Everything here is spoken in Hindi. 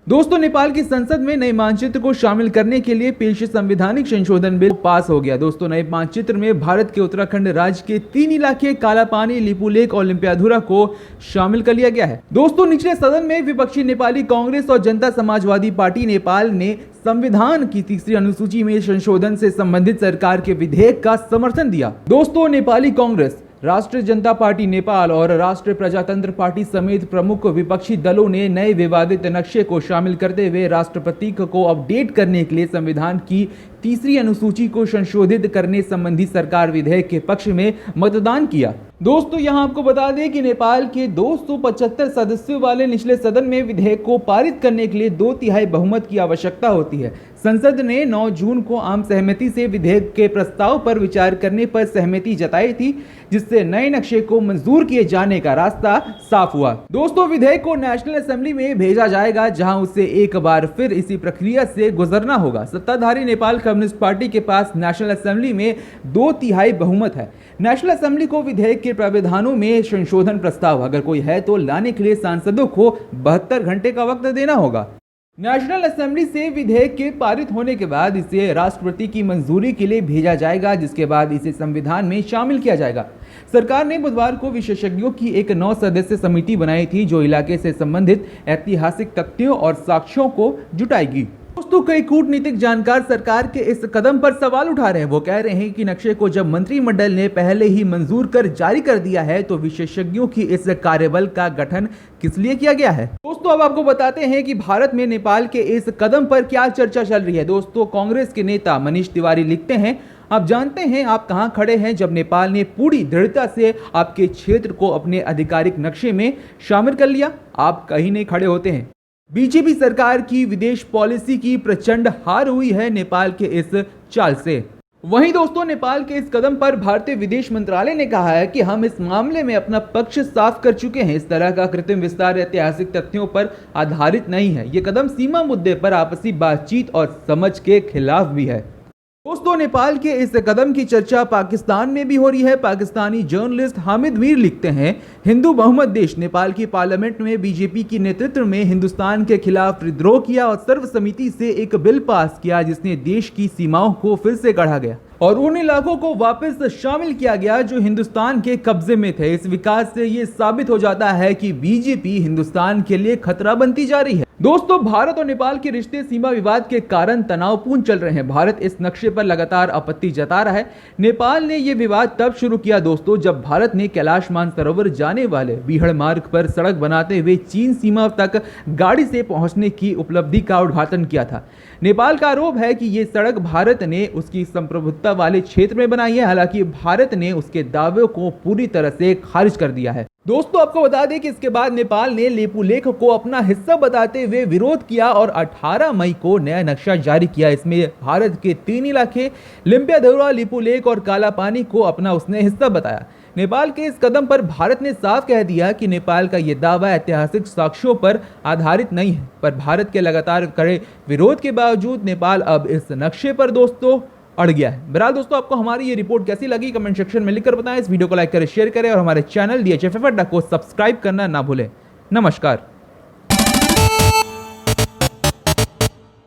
दोस्तों, नेपाल की संसद में नए मानचित्र को शामिल करने के लिए पेश संवैधानिक संशोधन बिल पास हो गया। दोस्तों, नए मानचित्र में भारत के उत्तराखंड राज्य के 3 इलाके कालापानी, लिपुलेख और लिम्पियाधुरा को शामिल कर लिया गया है। दोस्तों, निचले सदन में विपक्षी नेपाली कांग्रेस और जनता समाजवादी पार्टी नेपाल ने संविधान की तीसरी अनुसूची में संशोधन से संबंधित सरकार के विधेयक का समर्थन दिया। दोस्तों, नेपाली कांग्रेस, राष्ट्रीय जनता पार्टी नेपाल और राष्ट्रीय प्रजातंत्र पार्टी समेत प्रमुख विपक्षी दलों ने नए विवादित नक्शे को शामिल करते हुए राष्ट्रपति को अपडेट करने के लिए संविधान की तीसरी अनुसूची को संशोधित करने संबंधी सरकार विधेयक के पक्ष में मतदान किया। दोस्तों, यहां आपको बता दें कि नेपाल के 275 सदस्यों वाले निचले सदन में विधेयक को पारित करने के लिए 2/3 बहुमत की आवश्यकता होती है। संसद ने 9 जून को आम सहमति से विधेयक के प्रस्ताव पर विचार करने पर सहमति जताई थी, जिससे नए नक्शे को मंजूर किए जाने का रास्ता साफ हुआ। दोस्तों, विधेयक को नेशनल असेंबली में भेजा जाएगा, जहां उसे एक बार फिर इसी प्रक्रिया से गुजरना होगा। सत्ताधारी नेपाल कम्युनिस्ट पार्टी के पास नेशनल असेंबली में 2/3 बहुमत है। नेशनल असेंबली को विधेयक के प्रावधानों में संशोधन प्रस्ताव अगर कोई है तो लाने के लिए सांसदों को 72 घंटे का वक्त देना होगा। नेशनल असेंबली से विधेयक के पारित होने के बाद इसे राष्ट्रपति की मंजूरी के लिए भेजा जाएगा, जिसके बाद इसे संविधान में शामिल किया जाएगा। सरकार ने बुधवार को विशेषज्ञों की एक 9 सदस्य समिति बनाई थी, जो इलाके से संबंधित ऐतिहासिक तथ्यों और साक्ष्यों को जुटाएगी। दोस्तों, कई कूटनीतिक जानकार सरकार के इस कदम पर सवाल उठा रहे हैं। वो कह रहे हैं कि नक्शे को जब मंत्रिमंडल ने पहले ही मंजूर कर जारी कर दिया है, तो विशेषज्ञों की इस कार्यबल का गठन किस लिए किया गया है। दोस्तों, अब आपको बताते हैं कि भारत में नेपाल के इस कदम पर क्या चर्चा चल रही है। दोस्तों, कांग्रेस के नेता मनीष तिवारी लिखते हैं, आप जानते हैं आप कहां खड़े हैं जब नेपाल ने पूरी दृढ़ता से आपके क्षेत्र को अपने आधिकारिक नक्शे में शामिल कर लिया। आप कहीं नहीं खड़े होते हैं। बीजेपी सरकार की विदेश पॉलिसी की प्रचंड हार हुई है नेपाल के इस चाल से। वहीं दोस्तों, नेपाल के इस कदम पर भारतीय विदेश मंत्रालय ने कहा है कि हम इस मामले में अपना पक्ष साफ कर चुके हैं। इस तरह का कृत्रिम विस्तार ऐतिहासिक तथ्यों पर आधारित नहीं है। ये कदम सीमा मुद्दे पर आपसी बातचीत और समझ के खिलाफ भी है। दोस्तों, नेपाल के इस कदम की चर्चा पाकिस्तान में भी हो रही है। पाकिस्तानी जर्नलिस्ट हामिद मीर लिखते हैं, हिंदू बहुमत देश नेपाल की पार्लियामेंट में बीजेपी के नेतृत्व में हिंदुस्तान के खिलाफ विद्रोह किया और सर्वसम्मति से एक बिल पास किया, जिसने देश की सीमाओं को फिर से गढ़ा गया और उन इलाकों को वापस शामिल किया गया जो हिंदुस्तान के कब्जे में थे। इस विकास से यह साबित हो जाता है कि बीजेपी हिंदुस्तान के लिए खतरा बनती जा रही है। दोस्तों, भारत और नेपाल के रिश्ते सीमा विवाद के कारण तनावपूर्ण चल रहे हैं। भारत इस नक्शे पर लगातार आपत्ति जता रहा है। नेपाल ने यह विवाद तब शुरू किया दोस्तों, जब भारत ने कैलाश मानसरोवर जाने वाले बीहड़ मार्ग पर सड़क बनाते हुए चीन सीमा तक गाड़ी से पहुंचने की उपलब्धि का उद्घाटन किया था। नेपाल का आरोप है कि यह सड़क भारत ने उसकी संप्रभुत्ता वाले क्षेत्र में बनाई है। हालांकि भारत ने उसके दावे को पूरी तरह से खारिज कर दिया है। दोस्तों, आपको बता दें कि इसके बाद नेपाल ने लिपुलेख को अपना हिस्सा बताते हुए विरोध किया और 18 मई को नया नक्शा जारी किया। इसमें भारत के 3 इलाके लिम्पियाधुरा, लिपुलेख और कालापानी को अपना उसने हिस्सा बताया। नेपाल के इस कदम पर भारत ने साफ कह दिया कि नेपाल का यह दावा ऐतिहासिक साक्ष्यों पर आधारित नहीं है। पर भारत के लगातार कड़े विरोध के बावजूद नेपाल अब इस नक्शे पर दोस्तों अड़ गया है। बहरहाल दोस्तों, आपको हमारी ये रिपोर्ट कैसी लगी कमेंट सेक्शन में लिखकर बताएं। इस वीडियो को लाइक करें, शेयर करें और हमारे चैनल DHF अड्डा को सब्सक्राइब करना ना भूलें। नमस्कार।